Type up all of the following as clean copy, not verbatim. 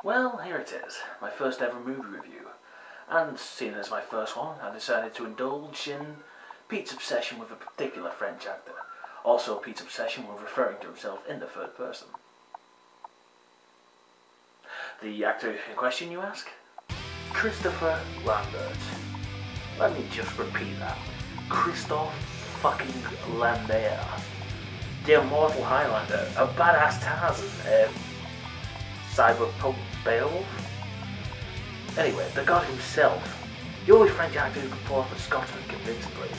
Well, here it is, my first ever movie review. And seeing as my first one, I decided to indulge in Pete's obsession with a particular French actor. Also Pete's obsession with referring to himself in the third person. The actor in question, you ask? Christopher Lambert. Let me just repeat that. Christophe fucking Lambert. The immortal Highlander, a badass Tarzan, cyberpunk Beowulf. Anyway, the god himself, the only French actor who can pull off a Scotsman convincingly.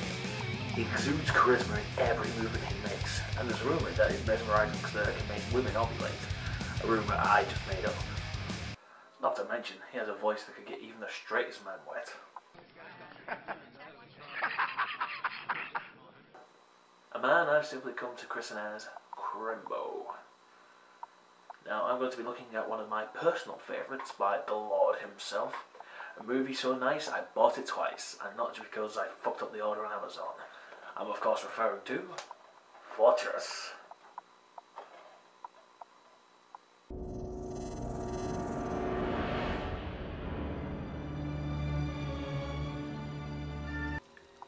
He exudes charisma in every movement he makes, and there's rumours that his mesmerising stare can make women ovulate. A rumour I just made up. Not to mention, he has a voice that could get even the straightest man wet. A man I've simply come to christen as Crimbo. Now, I'm going to be looking at one of my personal favourites by the Lord himself. A movie so nice I bought it twice, and not just because I fucked up the order on Amazon. I'm of course referring to Fortress.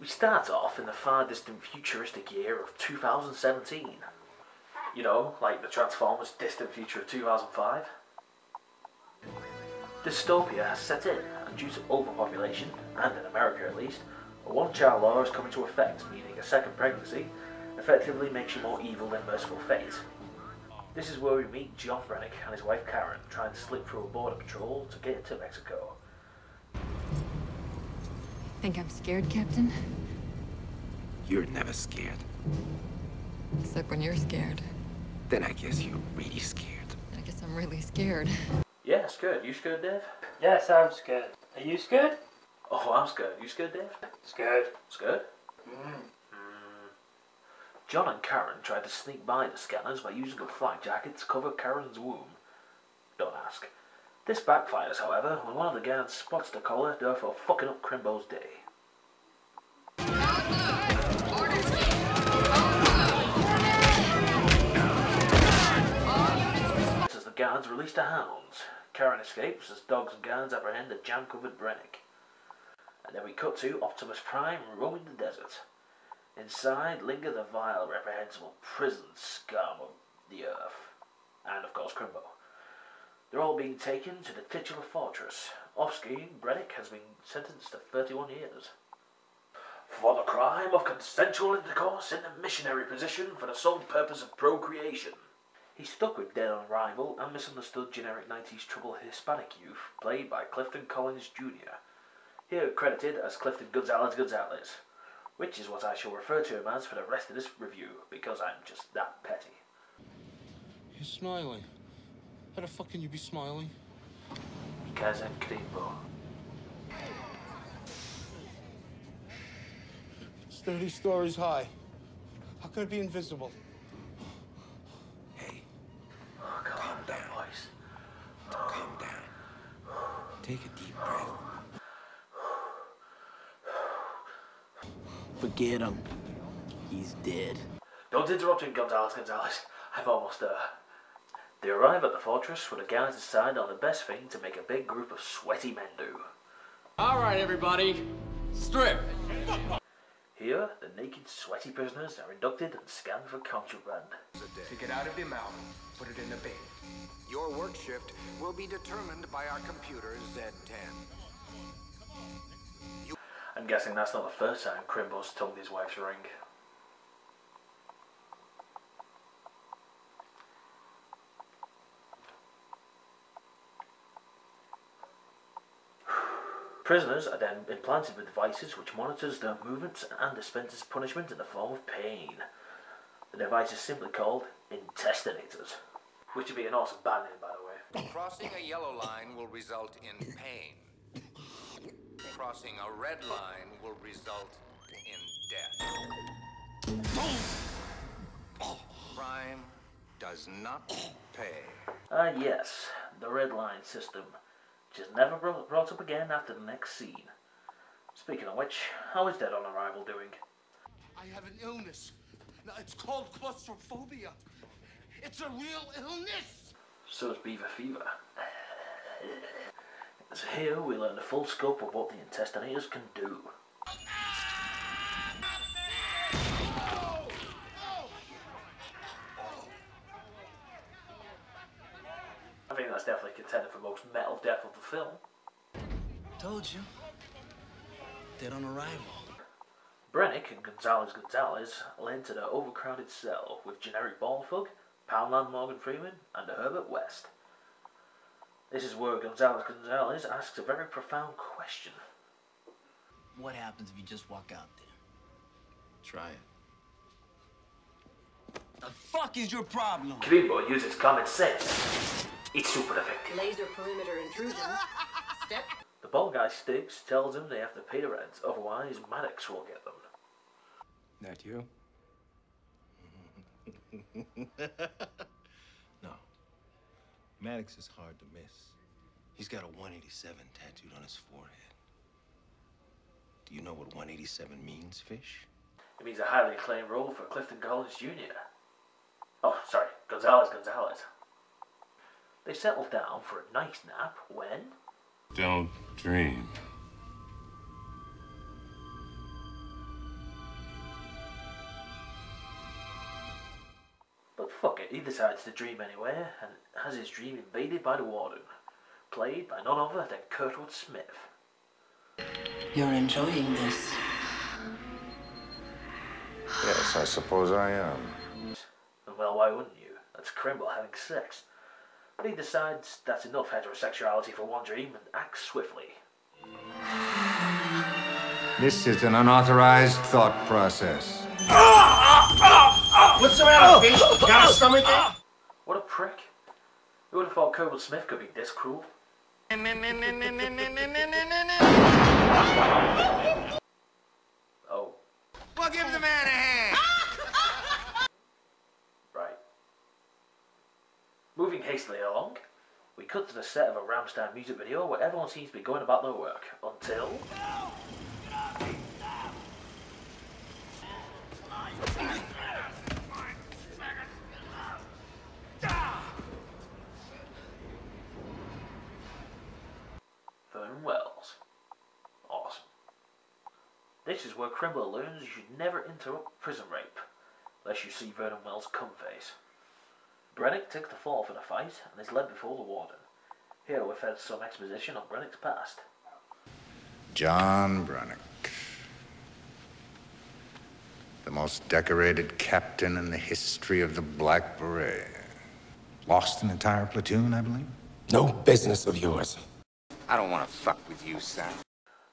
We start off in the far distant futuristic year of 2017. You know, like the Transformers distant future of 2005. Dystopia has set in, and due to overpopulation, and in America at least, a one-child law has come into effect, meaning a second pregnancy effectively makes you more evil than merciful fate. This is where we meet John Rennick and his wife Karen trying to slip through a border patrol to get into Mexico. Think I'm scared, Captain? You're never scared. Except when you're scared. Then I guess you're really scared. I guess I'm really scared. Yeah, scared. You scared, Dave? Yes, I'm scared. Are you scared? Oh, I'm scared. You scared, Dave? Scared. Scared? John and Karen tried to sneak by the scanners by using a flak jacket to cover Karen's womb. Don't ask. This backfires, however, when one of the guards spots the collar, therefore fucking up Crimbo's day. As the guards release the hounds, Karen escapes as dogs and guards apprehend the jam-covered Brennick. And then we cut to Optimus Prime roaming the desert. Inside linger the vile, reprehensible prison scum of the earth. And of course Crimbo. They're all being taken to the titular fortress. Off-screen, Brennick has been sentenced to 31 years. For the crime of consensual intercourse in a missionary position for the sole purpose of procreation. He's stuck with dead-on rival and misunderstood generic 90s trouble Hispanic youth, played by Clifton Collins Jr. Here credited as Clifton Gonzalez, which is what I shall refer to him as for the rest of this review, because I'm just that petty. You're smiling. How the fuck can you be smiling? Because I'm Crimbo. It's 30 stories high. How could it be invisible? Hey, Oh God, calm that down. voice. Calm down. Take a deep breath. Forget him. He's dead. Don't interrupt him, Gonzalez. I'm almost there. They arrive at the fortress where the guards decide on the best thing to make a big group of sweaty men do. Alright, everybody, strip! Here, the naked, sweaty prisoners are inducted and scanned for contraband. Take it out of your mouth, put it in the bin. Your work shift will be determined by our computer Z10. I'm guessing that's not the first time Crimbo's tongued his wife's ring. Prisoners are then implanted with devices which monitors their movements and dispenses punishment in the form of pain. The device is simply called intestinators, which would be an awesome band name, by the way. Crossing a yellow line will result in pain. Crossing a red line will result in death. Crime does not pay. Yes, the red line system, which is never brought up again after the next scene. Speaking of which, how is Dead on Arrival doing? I have an illness. Now, it's called claustrophobia. It's a real illness. So is Beaver Fever. So here we learn the full scope of what the intestinators can do. I think that's definitely contender for most metal death of the film. Told you. Dead on arrival. Brennick and Gonzalez led to the overcrowded cell with generic Ballfug, Poundland Morgan Freeman, and Herbert West. This is where Gonzalez asks a very profound question. What happens if you just walk out there? Try it. The fuck is your problem? Kimbo uses common sense. It's super effective. Laser perimeter intrusion. Step. The ball guy Stiggs tells them they have to pay the rent, otherwise Maddox will get them. That you? No. Maddox is hard to miss. He's got a 187 tattooed on his forehead. Do you know what 187 means, Fish? It means a highly acclaimed role for Clifton Collins Jr. Oh, sorry, Gonzalez. They settled down for a nice nap when... Don't dream. But fuck it, he decides to dream anyway, and has his dream invaded by the Warden, played by none other than Kurtwood Smith. You're enjoying this. Yes, I suppose I am. And well, why wouldn't you? That's Krimble having sex. But he decides that's enough heterosexuality for one dream and acts swiftly. This is an unauthorized thought process. What's the matter, Fish? Got a stomach ache? What a prick. Who would have thought Kurtwood Smith could be this cruel? Oh. Well, give the man a hand. Right. Moving hastily along, we cut to the set of a Rammstein music video where everyone seems to be going about their work, until... Vernon Wells. Awesome. This is where Krimble learns you should never interrupt prison rape, lest you see Vernon Wells' cum face. Brennick takes the fall for the fight and is led before the Warden. Here we're fed some exposition on Brennick's past. John Brennick. The most decorated captain in the history of the Black Beret. Lost an entire platoon, I believe? No business of yours. I don't want to fuck with you, son.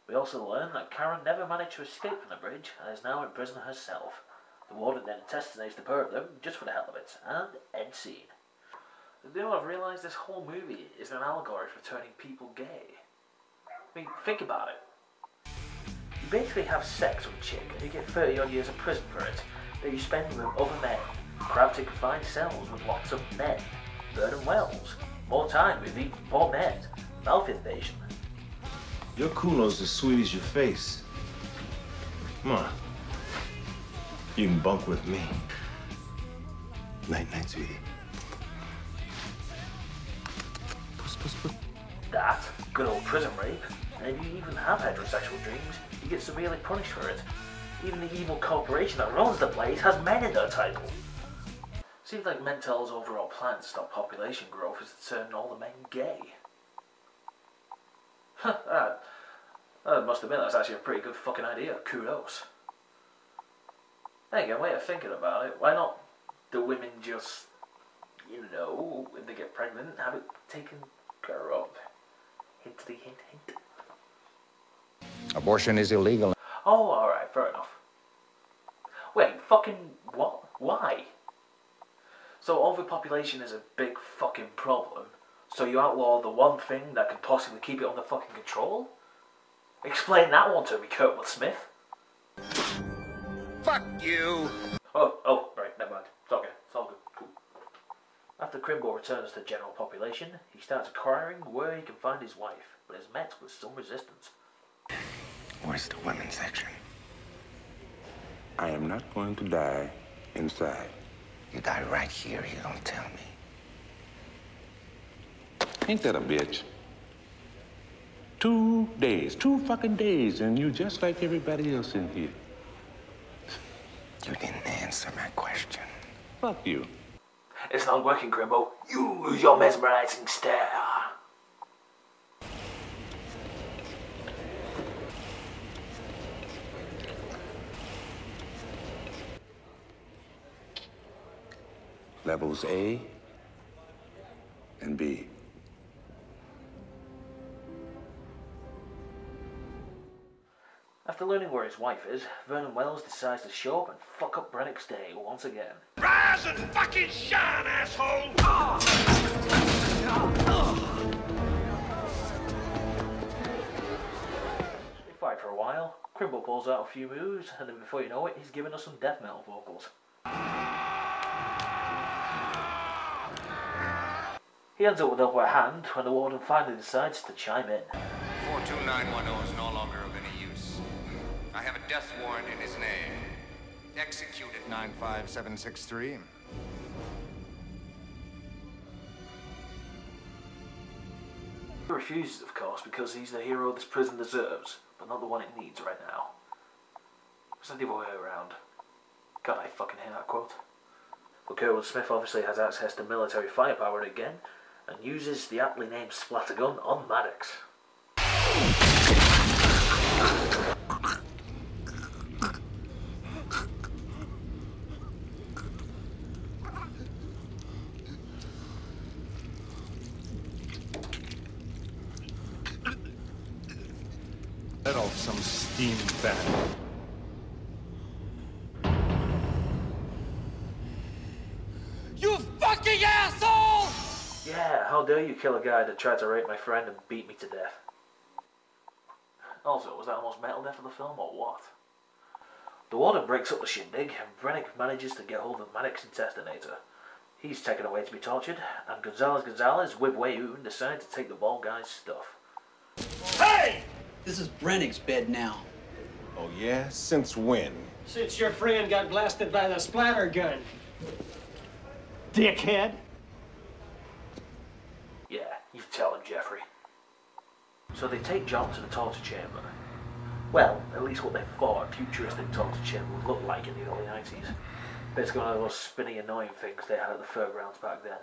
We also learn that Karen never managed to escape from the bridge and is now in prison herself. The Warden then intestinates the pair of them just for the hell of it, and end scene. You know, I've realised this whole movie is an allegory for turning people gay. I mean, think about it. You basically have sex with a chick and you get 30 odd years in prison for it, that you spend with other men, cramped in confined cells with lots of men. Vernon Wells, more time with even more men, mouth invasion. Your culo's as sweet as your face. Come on. You can bunk with me. Night, night, sweetie. Puss, puss, puss. That, good old prison rape, and if you even have heterosexual dreams, you get severely punished for it. Even the evil corporation that runs the place has men in their title. Seems like Mentel's overall plan to stop population growth is to turn all the men gay. That must admit that's actually a pretty good fucking idea. Kudos. Then again, wait, thinking about it, why not the women just, you know, when they get pregnant, have it taken care of? Hint to the hint, hint. Abortion is illegal. Oh, alright, fair enough. Wait, fucking what? Why? So overpopulation is a big fucking problem, so you outlaw the one thing that could possibly keep it under fucking control? Explain that one to me, Kurtwood Smith. Fuck you! Oh, right, never mind. It's okay, it's all good, cool. After Krimble returns to general population, he starts inquiring where he can find his wife, but is met with some resistance. Where's the women's section? I am not going to die inside. You die right here, you don't tell me. Ain't that a bitch? 2 days. 2 fucking days, and you just like everybody else in here. You didn't answer my question. Fuck you. It's not working, Grimbo. Use your mesmerizing stare. Levels A and B. After learning where his wife is, Vernon Wells decides to show up and fuck up Brennick's day once again. Rise and fucking shine, asshole! They fight for a while, Crimbo pulls out a few moves, and then before you know it, he's giving us some death metal vocals. He ends up with the upper hand when the warden finally decides to chime in. 42910 is no longer of any use. I have a death warrant in his name. Executed. 95763. He refuses, of course, because he's the hero this prison deserves, but not the one it needs right now. It's not the other way around. God, I fucking hate that quote. But Kurtwood Smith obviously has access to military firepower again, and uses the aptly named splatter gun on Maddox. Let off some steam back. You fucking asshole! Yeah, how dare you kill a guy that tried to rape my friend and beat me to death. Also, was that almost metal death of the film, or what? The warden breaks up the shindig, and Brennick manages to get hold of Maddox's intestinator. He's taken away to be tortured, and Gonzalez with Wei-Un decide to take the bald guy's stuff. Hey! This is Brennick's bed now. Oh yeah? Since when? Since your friend got blasted by the splatter gun. Dickhead. Yeah, you tell him, Jeffrey. So they take John to the torture chamber. Well, at least what they thought a futuristic torture chamber would look like in the early 90s. Basically one of those spinny, annoying things they had at the fairgrounds back then.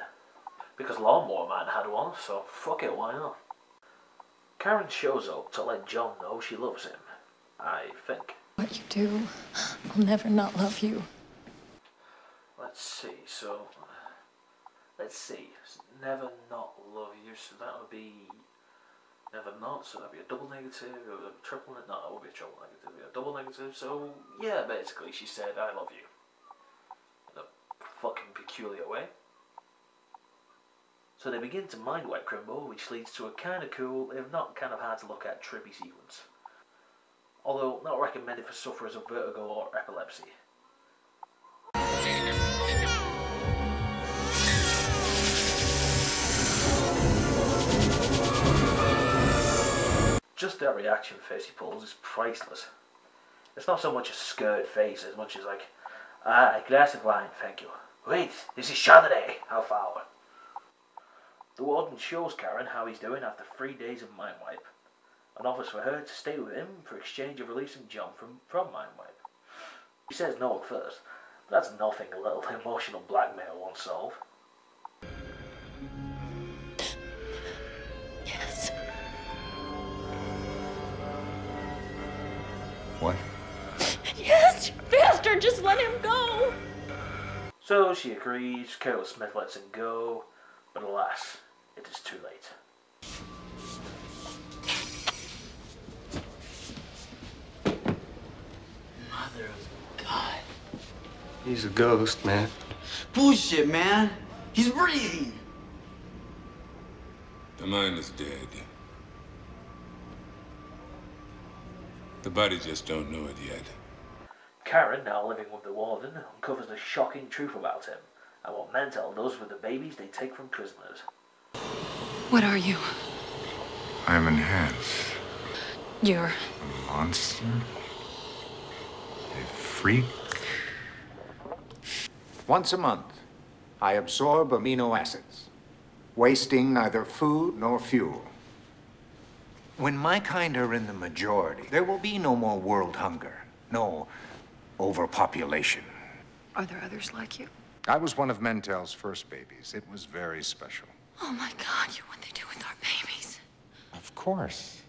Because Lawnmower Man had one, so fuck it, why not? Karen shows up to let John know she loves him. I think. What you do, I'll never not love you. Let's see, so... Let's see. Never not love you, so that would be... Never not, so that'd be a double negative, or a triple negative. No, that would be a triple negative. It'd be a double negative, so... Yeah, basically, she said, I love you. In a fucking peculiar way. So they begin to mind-wipe Crimbo, which leads to a kind of cool, if not kind of hard to look at, trippy sequence. Although not recommended for sufferers of vertigo or epilepsy. Just that reaction face he pulls is priceless. It's not so much a scared face as much as like, a glass of wine, thank you. Wait, this is Chardonnay, how far? The warden shows Karen how he's doing after 3 days of mind wipe, and offers for her to stay with him for exchange of releasing John from mind wipe. She says no at first, but that's nothing a little emotional blackmail won't solve. Yes. What? Yes, you bastard, just let him go. So she agrees, Curtis Smith lets him go, but alas, it is too late. Mother of God. He's a ghost, man. Bullshit, man. He's breathing. The mind is dead. The body just don't know it yet. Karen, now living with the warden, uncovers the shocking truth about him, and what Mental does with the babies they take from prisoners. What are you? I'm enhanced. You're... A monster? A freak? Once a month, I absorb amino acids, wasting neither food nor fuel. When my kind are in the majority, there will be no more world hunger, no overpopulation. Are there others like you? I was one of Mentel's first babies. It was very special. Oh my God, you're what they do with our babies. Of course.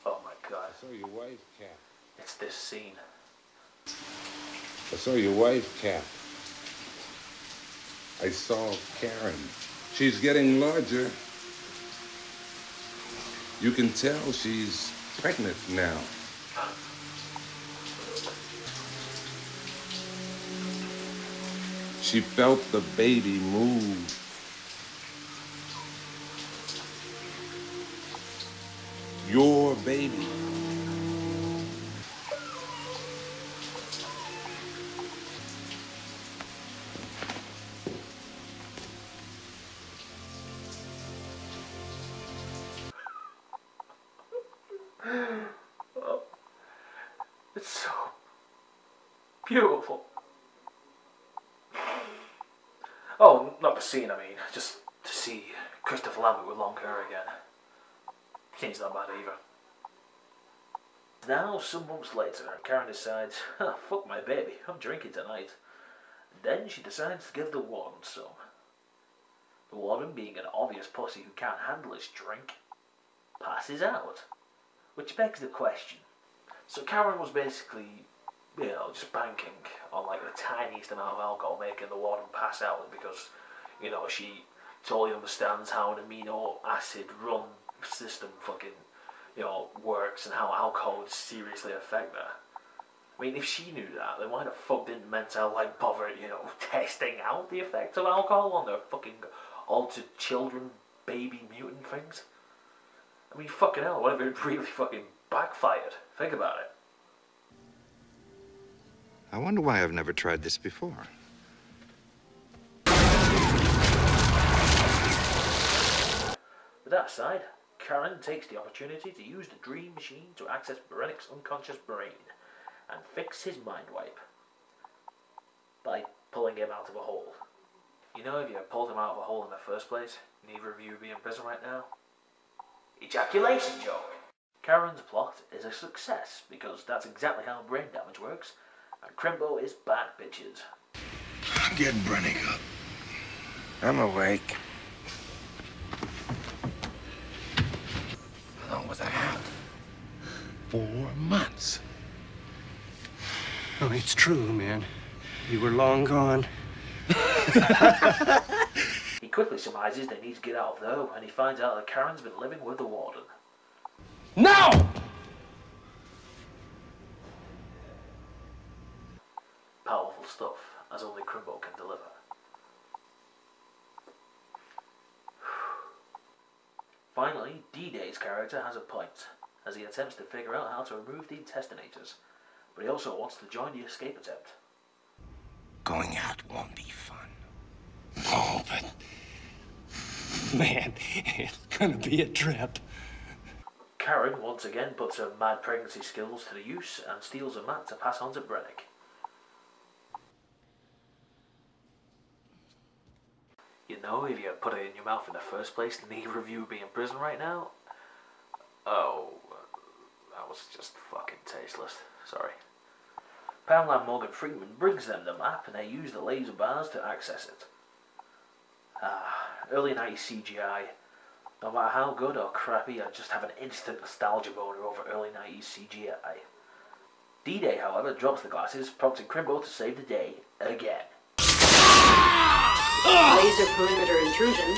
Oh my God. I saw your wife, Cap. It's this scene. I saw your wife, Cap. I saw Karen. She's getting larger. You can tell she's pregnant now. She felt the baby move. Your baby. Oh, it's so beautiful. Oh, not the scene, I mean, just to see Christopher Lambert with long hair again. Scene's not bad either. Now, some months later, Karen decides, fuck my baby, I'm drinking tonight. Then she decides to give the warden some. The warden, being an obvious pussy who can't handle his drink, passes out. Which begs the question. So Karen was basically, you know, just banking on like the tiniest amount of alcohol making the warden pass out because, you know, she totally understands how an amino acid run system fucking, you know, works and how alcohol would seriously affect her. I mean, if she knew that, then why the fuck didn't Mentel like bother, you know, testing out the effects of alcohol on their fucking altered children, baby mutant things? I mean, fucking hell, what if it really fucking backfired? Think about it. I wonder why I've never tried this before. With that aside, Karen takes the opportunity to use the dream machine to access Berenic's unconscious brain and fix his mind wipe by pulling him out of a hole. You know, if you pulled him out of a hole in the first place, neither of you would be in prison right now. Ejaculation joke! Karen's plot is a success because that's exactly how brain damage works, and Crimbo is bad bitches. Get Brennick up. I'm awake. How long was I out? 4 months. Oh, it's true, man. You were long gone. He quickly surmises they need to get out of there, and he finds out that Karen's been living with the warden. No! Powerful stuff, as only Crimbo can deliver. Finally, D-Day's character has a point, as he attempts to figure out how to remove the intestinators, but he also wants to join the escape attempt. Going out won't be fun. Oh, but... man, it's gonna be a trip. Karen once again puts her mad pregnancy skills to the use and steals a mat to pass on to Brennick. You know, if you had put it in your mouth in the first place, neither of you would be in prison right now. Oh, that was just fucking tasteless. Sorry. Poundland Morgan Freeman brings them the map and they use the laser bars to access it. Early 90s CGI. No matter how good or crappy, I just have an instant nostalgia boner over early 90s CGI. D-Day, however, drops the glasses, prompting Crimbo to save the day again. Laser perimeter intrusion.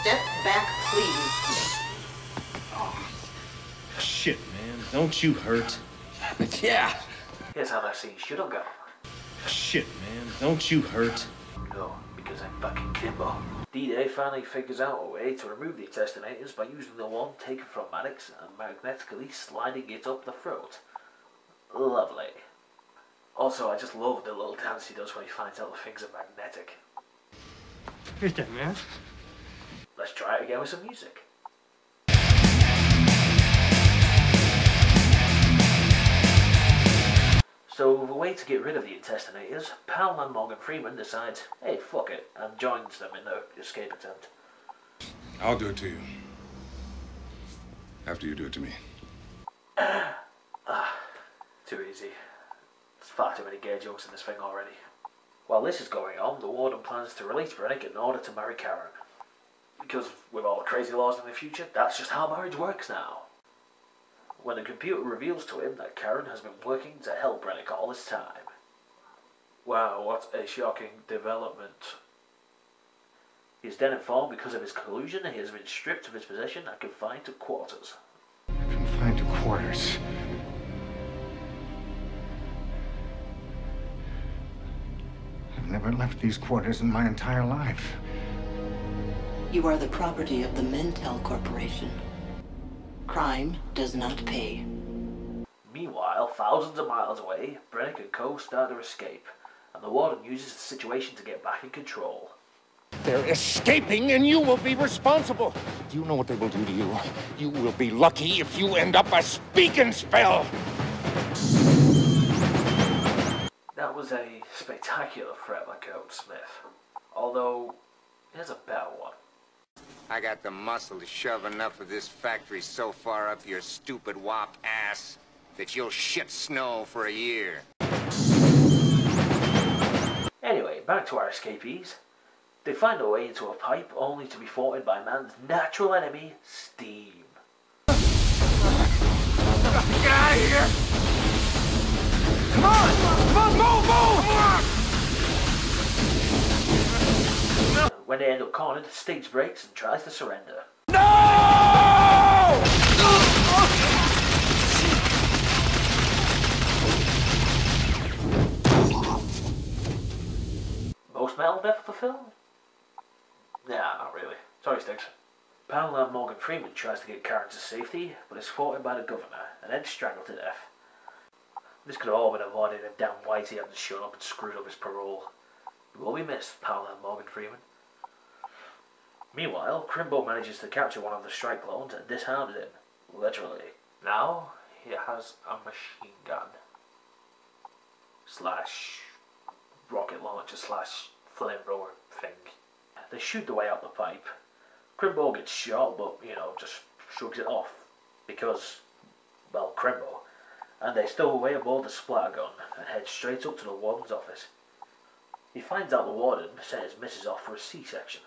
Step back, please. Shit, man. Don't you hurt? Yeah. Here's how that scene should have gone. Shit, man. Don't you hurt? No, because I'm fucking Kimbo. D-Day finally figures out a way to remove the intestinators by using the one taken from Maddox and magnetically sliding it up the throat. Lovely. Also, I just love the little dance he does when he finds out the things are magnetic. Here's that, man. Let's try it again with some music. So, the way to get rid of the intestinators, Poundland Morgan Freeman decides, hey, fuck it, and joins them in their escape attempt. I'll do it to you. After you do it to me. Too easy. There's far too many gay jokes in this thing already. While this is going on, the warden plans to release Brennick in order to marry Karen. Because with all the crazy laws in the future, that's just how marriage works now. When the computer reveals to him that Karen has been working to help Brennick all this time. Wow, what a shocking development. He is then informed because of his collusion he has been stripped of his possession and confined to quarters. Confined to quarters? I've never left these quarters in my entire life. You are the property of the Mentel Corporation. Crime does not pay. Meanwhile, thousands of miles away, Brennick and co start their escape, and the warden uses the situation to get back in control. They're escaping and you will be responsible. Do you know what they will do to you? You will be lucky if you end up a speak and spell. That was a spectacular threat by Kurt Smith. Although, here's a better one. I got the muscle to shove enough of this factory so far up your stupid wop ass that you'll shit snow for a year. Anyway, back to our escapees. They find their way into a pipe only to be thwarted by man's natural enemy, steam. Get out of here! Come on! Come on, move! When they end up cornered, Stiggs breaks and tries to surrender. No! Most metal death of the film? Nah, not really. Sorry, Stiggs. Paladin Morgan Freeman tries to get Karen to safety, but is thwarted by the governor and then strangled to death. This could have all been avoided if Dan Whitey hadn't shown up and screwed up his parole. He will be missed, Paladin Morgan Freeman. Meanwhile, Crimbo manages to capture one of the strike clones and disarms him. Literally. Now, he has a machine gun. Slash rocket launcher slash flamethrower thing. They shoot their way out the pipe. Crimbo gets shot, but, just shrugs it off. Because, well, Crimbo. And they stow away aboard the splatter gun and head straight up to the warden's office. He finds out the warden sent his missus off for a C-section.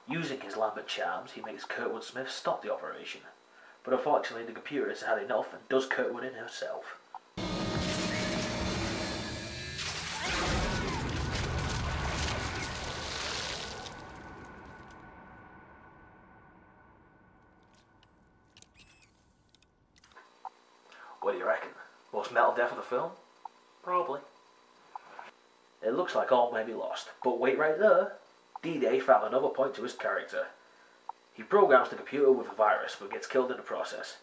Using his Lambert charms, he makes Kurtwood Smith stop the operation. But unfortunately, the computer has had enough and does Kurtwood in herself. What do you reckon? Most metal death of the film? Probably. It looks like all may be lost, but wait right there. D-Day found another point to his character. He programs the computer with a virus, but gets killed in the process.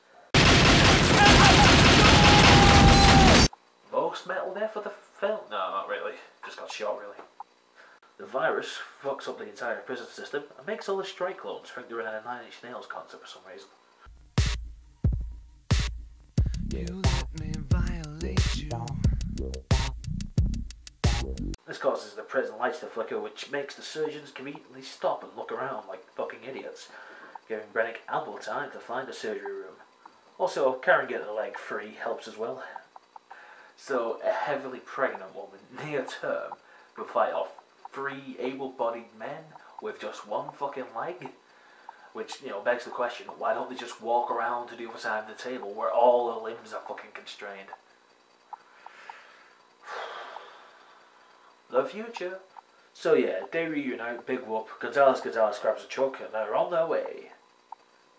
Most metal death of the film? No, not really. Just got shot, really. The virus fucks up the entire prison system and makes all the strike clones think they're in a Nine Inch Nails concert for some reason. You let me violate you. This causes the prison lights to flicker, which makes the surgeons conveniently stop and look around like fucking idiots, giving Brennick ample time to find a surgery room. Also, Karen getting the leg free helps as well. So, a heavily pregnant woman, near term, will fight off 3 able-bodied men with just one fucking leg? Which, begs the question, why don't they just walk around to the other side of the table where all the limbs are fucking constrained? The future. So yeah, they reunite, big whoop, Gonzalez grabs a truck and they're on their way.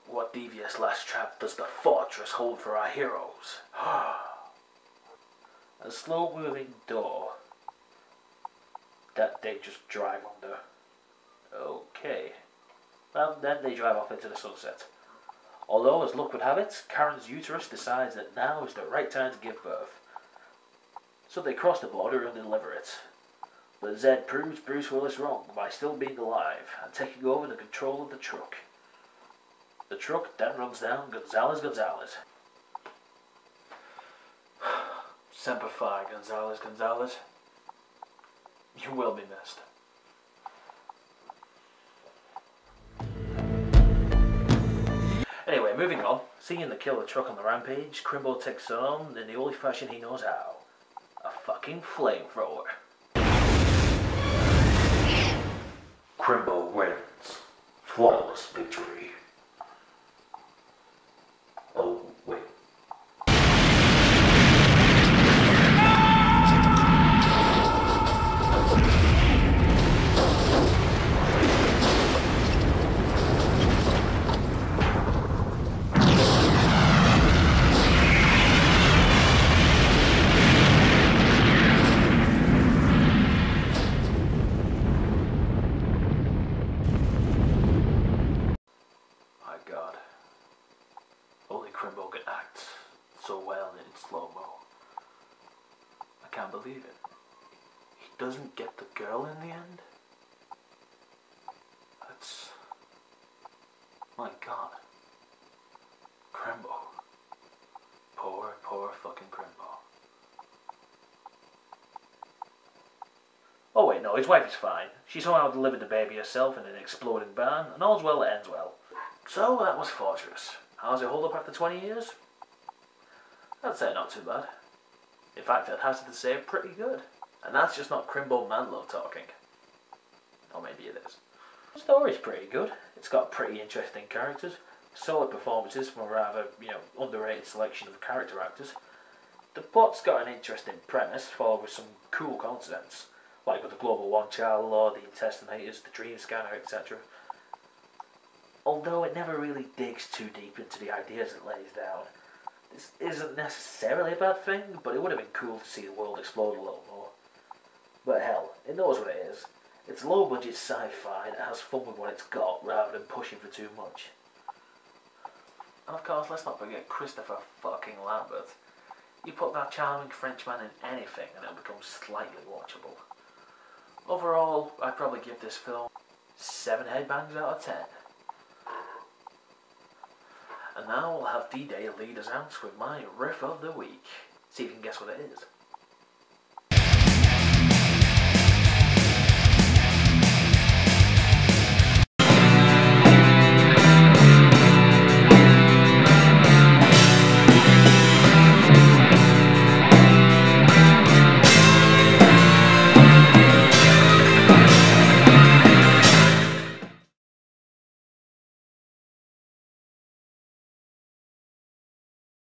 What devious last trap does the fortress hold for our heroes? A slow moving door that they just drive under. Okay. Well, then they drive off into the sunset. Although, as luck would have it, Karen's uterus decides that now is the right time to give birth. So they cross the border and deliver it. But Zed proves Bruce Willis wrong by still being alive and taking over the control of the truck. The truck then runs down Gonzalez. Semper Fi, Gonzalez. You will be missed. moving on. Seeing the killer truck on the rampage, Crimbo takes on in the only fashion he knows how. A fucking flamethrower. Crimbo wins. Flawless victory. Oh, wait. God. Only Crimbo can act so well in slow-mo. I can't believe it. He doesn't get the girl in the end? That's... my God. Crimbo. Poor fucking Crimbo. Oh wait, no, his wife is fine. She somehow delivered the baby herself in an exploding barn, and all's well that ends well. So that was Fortress. How's it hold up after 20 years? I'd say not too bad. In fact, I'd have to say pretty good. And that's just not Crimbo Manlove talking. Or maybe it is. The story's pretty good. It's got pretty interesting characters, solid performances from a rather, underrated selection of character actors. The plot's got an interesting premise, followed with some cool concepts, like with the Global One-Child Law, the Intestinators, the Dream Scanner, etc. Although it never really digs too deep into the ideas it lays down. This isn't necessarily a bad thing, but it would have been cool to see the world explode a little more. But hell, it knows what it is. It's low-budget sci-fi that has fun with what it's got, rather than pushing for too much. And of course, let's not forget Christopher fucking Lambert. You put that charming Frenchman in anything and it'll become slightly watchable. Overall, I'd probably give this film 7 headbangs out of 10. And now I'll have D-Day lead us out with my riff of the week. See if you can guess what it is.